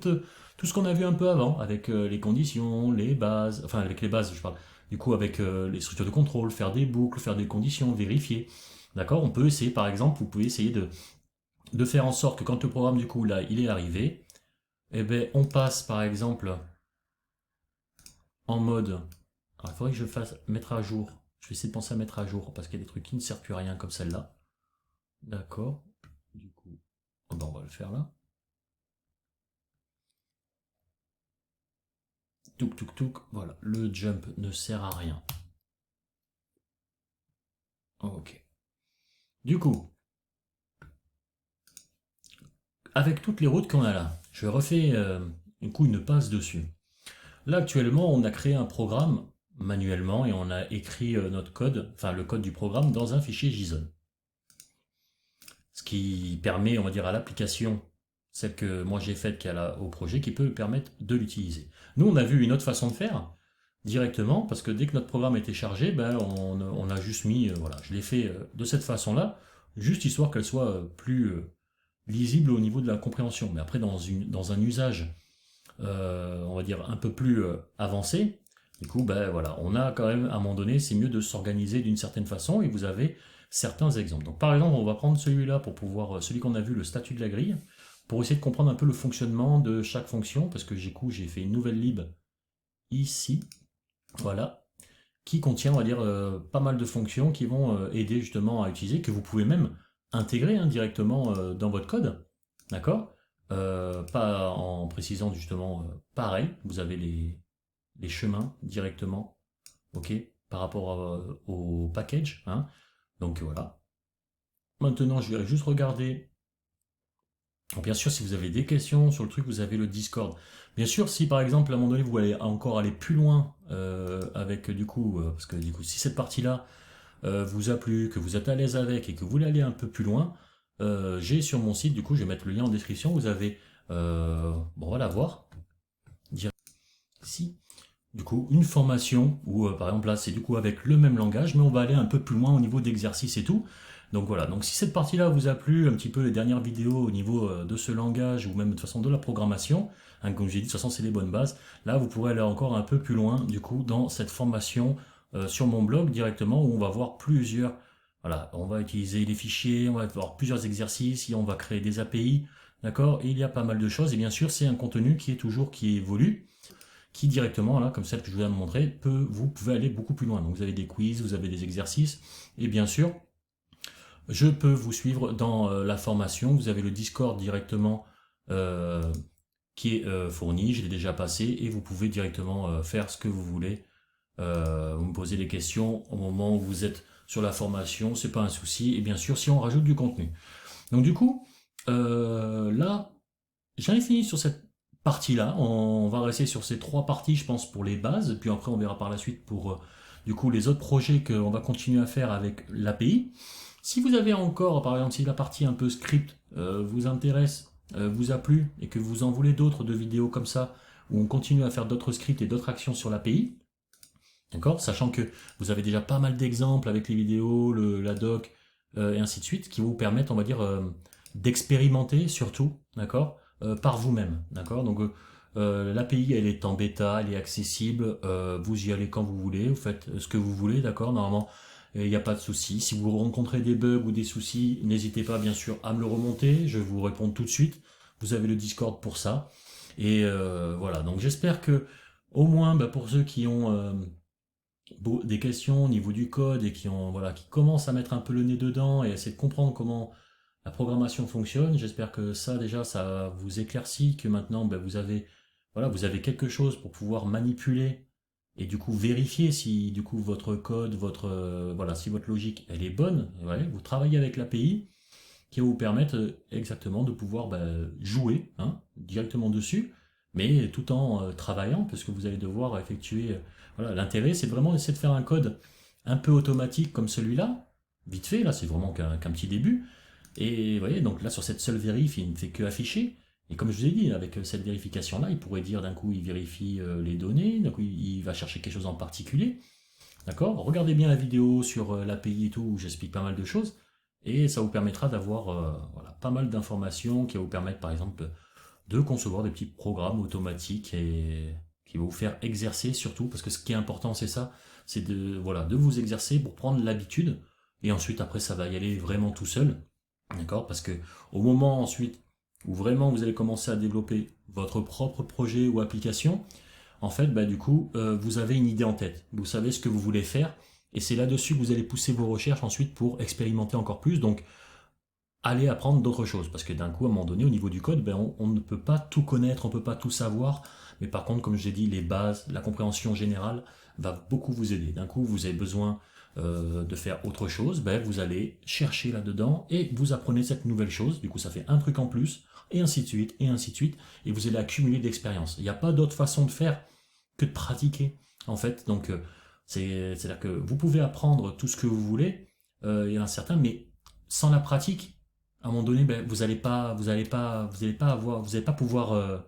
ce qu'on a vu un peu avant, avec les conditions, les bases, enfin avec les bases, je parle, du coup avec les structures de contrôle, faire des boucles, faire des conditions, vérifier. D'accord? On peut essayer, par exemple, vous pouvez essayer de faire en sorte que quand le programme, du coup, là, il est arrivé, eh ben, on passe, par exemple, en mode... Alors, il faudrait que je fasse mettre à jour. Je vais essayer de penser à mettre à jour, parce qu'il y a des trucs qui ne servent plus à rien, comme celle-là. D'accord. Du coup, oh ben, on va le faire là. Touk touk touk. Voilà, le jump ne sert à rien. Ok. Du coup, avec toutes les routes qu'on a là, je refais une passe dessus. Là, actuellement, on a créé un programme manuellement et on a écrit notre code, enfin le code du programme, dans un fichier JSON. Ce qui permet, on va dire, à l'application, celle que moi j'ai faite au projet, qui peut permettre de l'utiliser. Nous, on a vu une autre façon de faire directement, parce que dès que notre programme était chargé, ben, on a juste mis, voilà, je l'ai fait de cette façon-là, juste histoire qu'elle soit plus lisible au niveau de la compréhension. Mais après, dans un usage, on va dire, un peu plus avancé, du coup, ben voilà, on a quand même, à un moment donné, c'est mieux de s'organiser d'une certaine façon, et vous avez certains exemples. Donc par exemple, on va prendre celui-là pour pouvoir, celui qu'on a vu, le statut de la grille, pour essayer de comprendre un peu le fonctionnement de chaque fonction, parce que j'ai fait une nouvelle lib ici, voilà, qui contient, on va dire, pas mal de fonctions qui vont aider justement à utiliser, que vous pouvez même intégrer hein, directement dans votre code, d'accord? Pas en précisant justement pareil, vous avez les chemins directement, ok, par rapport au package, hein. Donc voilà. Maintenant, je vais juste regarder. Donc, bien sûr, si vous avez des questions sur le truc, vous avez le Discord. Bien sûr, si par exemple, à un moment donné, vous allez encore aller plus loin avec du coup, parce que du coup, si cette partie-là vous a plu, que vous êtes à l'aise avec et que vous voulez aller un peu plus loin, j'ai sur mon site, du coup, je vais mettre le lien en description. Vous avez, bon, on va la voir. Ici, du coup, une formation où, par exemple, là, c'est du coup avec le même langage, mais on va aller un peu plus loin au niveau d'exercice et tout. Donc voilà, donc si cette partie-là vous a plu, un petit peu les dernières vidéos au niveau de ce langage, ou même de toute façon de la programmation, hein, comme j'ai dit, de toute façon c'est les bonnes bases, là vous pourrez aller encore un peu plus loin, du coup, dans cette formation sur mon blog directement, où on va voir plusieurs, voilà, on va utiliser les fichiers, on va voir plusieurs exercices, et on va créer des API, d'accord, et il y a pas mal de choses, et bien sûr c'est un contenu qui évolue, qui directement, là, comme celle que je viens de montrer, vous pouvez aller beaucoup plus loin. Donc vous avez des quiz, vous avez des exercices, et bien sûr, je peux vous suivre dans la formation. Vous avez le Discord directement euh, qui est fourni, je l'ai déjà passé, et vous pouvez directement faire ce que vous voulez. Vous me posez des questions au moment où vous êtes sur la formation, c'est pas un souci. Et bien sûr, si on rajoute du contenu. Donc du coup, là, j'en ai fini sur cette partie-là. On va rester sur ces trois parties, je pense, pour les bases. Puis après, on verra par la suite pour du coup les autres projets qu'on va continuer à faire avec l'API. Si vous avez encore, par exemple, si la partie un peu script vous intéresse, vous a plu, et que vous en voulez d'autres de vidéos comme ça, où on continue à faire d'autres scripts et d'autres actions sur l'API, d'accord, sachant que vous avez déjà pas mal d'exemples avec les vidéos, la doc, et ainsi de suite, qui vous permettent, on va dire, d'expérimenter surtout, d'accord, par vous-même, d'accord. Donc l'API, elle est en bêta, elle est accessible, vous y allez quand vous voulez, vous faites ce que vous voulez, d'accord. Normalement, il n'y a pas de souci. Si vous rencontrez des bugs ou des soucis, n'hésitez pas bien sûr à me le remonter, je vous réponds tout de suite. Vous avez le Discord pour ça. Et voilà, donc j'espère que au moins bah, pour ceux qui ont des questions au niveau du code et qui ont voilà qui commencent à mettre un peu le nez dedans et essayer de comprendre comment la programmation fonctionne. J'espère que ça déjà ça vous éclaircit, que maintenant ben, vous avez quelque chose pour pouvoir manipuler et du coup vérifier si du coup votre code, votre voilà si votre logique elle est bonne. Ouais, vous travaillez avec l'API qui va vous permettre exactement de pouvoir jouer hein, directement dessus, mais tout en travaillant, parce que vous allez devoir effectuer. Voilà, l'intérêt, c'est vraiment d'essayer de faire un code un peu automatique comme celui-là, vite fait, là, c'est vraiment qu'un petit début. Et vous voyez, donc là, sur cette seule vérif, il ne fait que afficher. Et comme je vous ai dit, avec cette vérification-là, il pourrait dire d'un coup, il vérifie les données, d'un coup, il va chercher quelque chose en particulier. D'accord. Regardez bien la vidéo sur l'API et tout, où j'explique pas mal de choses. Et ça vous permettra d'avoir voilà, pas mal d'informations qui va vous permettre, par exemple, de concevoir des petits programmes automatiques et qui vont vous faire exercer surtout, parce que ce qui est important, c'est ça, c'est de, voilà, de vous exercer pour prendre l'habitude. Et ensuite, après, ça va y aller vraiment tout seul. D'accord. Parce que au moment ensuite où vraiment vous allez commencer à développer votre propre projet ou application, en fait, bah, du coup, vous avez une idée en tête. Vous savez ce que vous voulez faire. Et c'est là-dessus que vous allez pousser vos recherches ensuite pour expérimenter encore plus. Donc, allez apprendre d'autres choses. Parce que d'un coup, à un moment donné, au niveau du code, ben, on ne peut pas tout connaître, on ne peut pas tout savoir. Mais par contre, comme je l'ai dit, les bases, la compréhension générale va beaucoup vous aider. D'un coup, vous avez besoin de faire autre chose, ben, vous allez chercher là-dedans et vous apprenez cette nouvelle chose. Du coup, ça fait un truc en plus, et ainsi de suite, et ainsi de suite. Et vous allez accumuler d'expérience. Il n'y a pas d'autre façon de faire que de pratiquer, en fait. Donc, c'est-à-dire que vous pouvez apprendre tout ce que vous voulez, il y en a certains, mais sans la pratique, à un moment donné, ben, vous allez pas pouvoir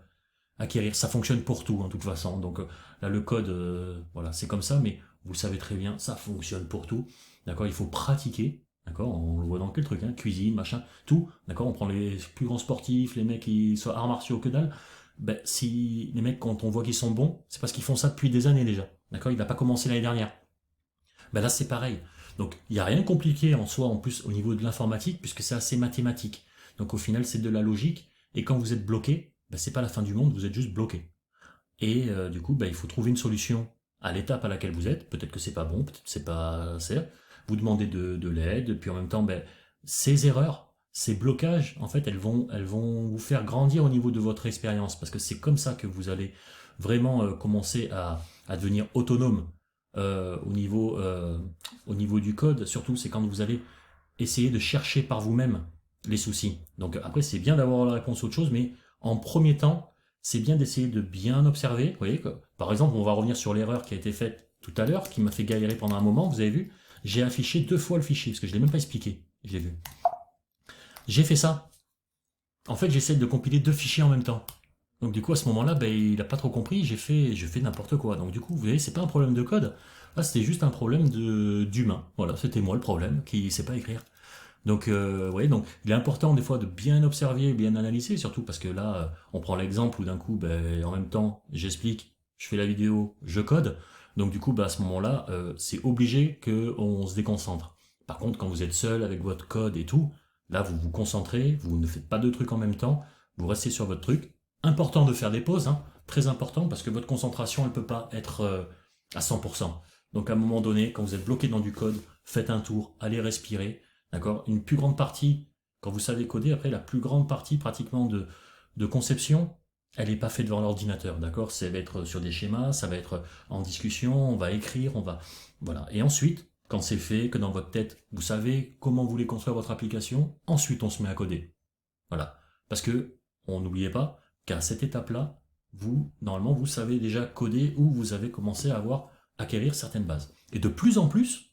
acquérir. Ça fonctionne pour tout, en toute façon. Donc là, le code, voilà, c'est comme ça, mais vous savez très bien, ça fonctionne pour tout. D'accord, il faut pratiquer. D'accord, on le voit dans quel truc, hein, cuisine, machin, tout. D'accord, on prend les plus grands sportifs, les mecs qui sont arts martiaux que dalle. Ben, si les mecs, quand on voit qu'ils sont bons, c'est parce qu'ils font ça depuis des années déjà. D'accord, il n'a pas commencé l'année dernière. Ben là, c'est pareil. Donc, il n'y a rien de compliqué en soi, en plus, au niveau de l'informatique, puisque c'est assez mathématique. Donc, au final, c'est de la logique. Et quand vous êtes bloqué, ben, c'est pas la fin du monde, vous êtes juste bloqué. Et du coup, ben, il faut trouver une solution à l'étape à laquelle vous êtes. Peut-être que c'est pas bon, peut-être que c'est pas assez. Vous demandez de l'aide, puis en même temps, ben, ces erreurs, ces blocages, en fait, elles vont vous faire grandir au niveau de votre expérience, parce que c'est comme ça que vous allez vraiment commencer à devenir autonome euh, au niveau, euh, au niveau du code. Surtout, c'est quand vous allez essayer de chercher par vous-même les soucis. Donc après, c'est bien d'avoir la réponse à autre chose, mais en premier temps, c'est bien d'essayer de bien observer. Vous voyez, que, par exemple, on va revenir sur l'erreur qui a été faite tout à l'heure, qui m'a fait galérer pendant un moment, vous avez vu, j'ai affiché deux fois le fichier, parce que je ne l'ai même pas expliqué, j'ai vu. J'ai fait ça. En fait, j'essaie de compiler deux fichiers en même temps. Donc du coup, à ce moment-là, ben, il n'a pas trop compris, j'ai fait n'importe quoi. Donc du coup, vous voyez, c'est pas un problème de code, là c'était juste un problème d'humain. Voilà, c'était moi le problème, qui sait pas écrire. Donc, ouais, donc il est important des fois de bien observer, bien analyser, surtout parce que là, on prend l'exemple où d'un coup, ben, en même temps, j'explique, je fais la vidéo, je code. Donc du coup, ben, à ce moment-là, c'est obligé qu'on se déconcentre. Par contre, quand vous êtes seul avec votre code et tout, là, vous vous concentrez, vous ne faites pas deux trucs en même temps, vous restez sur votre truc. Important de faire des pauses, hein, très important, parce que votre concentration, elle peut pas être à 100%. Donc à un moment donné, quand vous êtes bloqué dans du code, faites un tour, allez respirer. d'accord? Une plus grande partie, quand vous savez coder, après la plus grande partie pratiquement de conception, elle n'est pas faite devant l'ordinateur, d'accord? Ça va être sur des schémas, ça va être en discussion, on va écrire, on va... Voilà. Et ensuite, quand c'est fait, que dans votre tête, vous savez comment vous voulez construire votre application, ensuite on se met à coder. Voilà. Parce que, on n'oubliez pas qu'à cette étape-là, vous, normalement, vous savez déjà coder ou vous avez commencé à acquérir certaines bases. Et de plus en plus,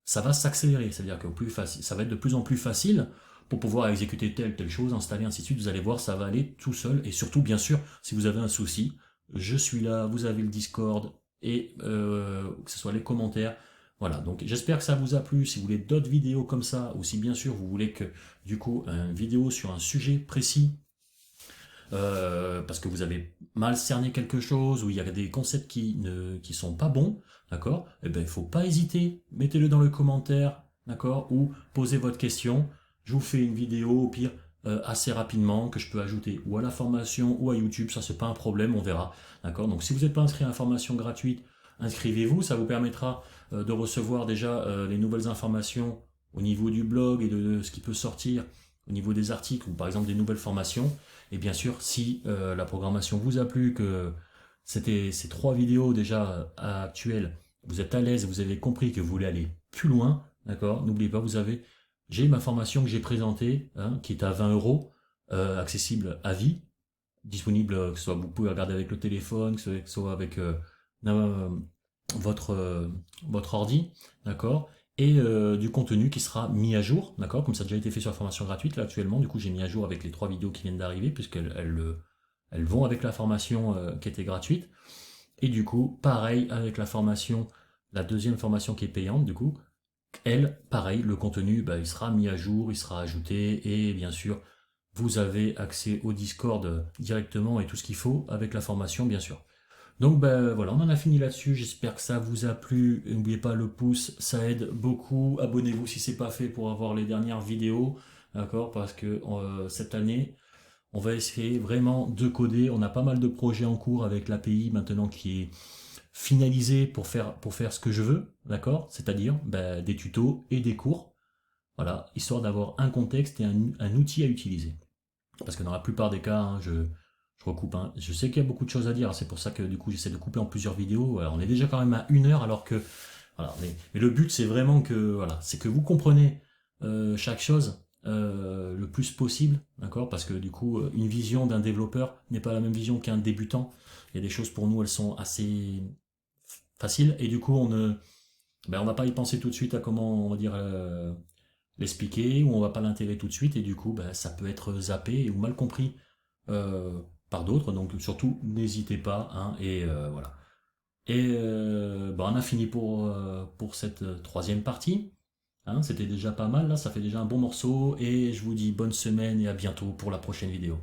ça va s'accélérer. C'est-à-dire que ça va être de plus en plus facile pour pouvoir exécuter telle chose, installer, ainsi de suite. Vous allez voir, ça va aller tout seul. Et surtout, bien sûr, si vous avez un souci, je suis là, vous avez le Discord et que ce soit les commentaires. Voilà, donc j'espère que ça vous a plu. Si vous voulez d'autres vidéos comme ça, ou si bien sûr vous voulez que du coup une vidéo sur un sujet précis, parce que vous avez mal cerné quelque chose, ou il y a des concepts qui sont pas bons, d'accord? Eh ben, il faut pas hésiter, mettez-le dans le commentaire, d'accord? Ou posez votre question. Je vous fais une vidéo, au pire, assez rapidement, que je peux ajouter ou à la formation ou à YouTube, ça c'est pas un problème, on verra, d'accord? Donc si vous n'êtes pas inscrit à la formation gratuite, inscrivez-vous, ça vous permettra de recevoir déjà les nouvelles informations au niveau du blog et de ce qui peut sortir au niveau des articles ou par exemple des nouvelles formations. Et bien sûr, si la programmation vous a plu, que c'était ces 3 vidéos déjà actuelles, vous êtes à l'aise, vous avez compris que vous voulez aller plus loin, d'accord? N'oubliez pas, j'ai ma formation que j'ai présentée, hein, qui est à 20 euros, accessible à vie, disponible, que ce soit vous pouvez regarder avec le téléphone, que ce soit avec euh, votre, euh, votre ordi, d'accord? Et du contenu qui sera mis à jour, d'accord? Comme ça a déjà été fait sur la formation gratuite, là actuellement, du coup j'ai mis à jour avec les 3 vidéos qui viennent d'arriver, puisqu'elles vont avec la formation qui était gratuite. Et du coup, pareil avec la formation, la deuxième formation qui est payante, du coup, elle, pareil, le contenu, bah, il sera mis à jour, il sera ajouté, et bien sûr, vous avez accès au Discord directement et tout ce qu'il faut avec la formation, bien sûr. Donc ben voilà, on en a fini là-dessus. J'espère que ça vous a plu. N'oubliez pas le pouce, ça aide beaucoup. Abonnez-vous si c'est pas fait pour avoir les dernières vidéos, d'accord? Parce que cette année, on va essayer vraiment de coder. On a pas mal de projets en cours avec l'API maintenant qui est finalisé pour faire ce que je veux, d'accord? C'est-à-dire ben, des tutos et des cours, voilà, histoire d'avoir un contexte et un outil à utiliser. Parce que dans la plupart des cas, hein, je recoupe. Hein. Je sais qu'il y a beaucoup de choses à dire, c'est pour ça que du coup j'essaie de couper en plusieurs vidéos. Alors, on est déjà quand même à 1 heure alors que. Voilà, mais le but c'est vraiment que voilà, c'est que vous comprenez chaque chose le plus possible, d'accord? Parce que du coup, une vision d'un développeur n'est pas la même vision qu'un débutant. Il y a des choses pour nous, elles sont assez faciles, et du coup on va pas y penser tout de suite à comment on va dire l'expliquer, ou on va pas l'intégrer tout de suite, et du coup ben, ça peut être zappé ou mal compris par d'autres, donc surtout n'hésitez pas, hein, et voilà. Et on a fini pour cette troisième partie, hein, c'était déjà pas mal, là, ça fait déjà un bon morceau, et je vous dis bonne semaine et à bientôt pour la prochaine vidéo.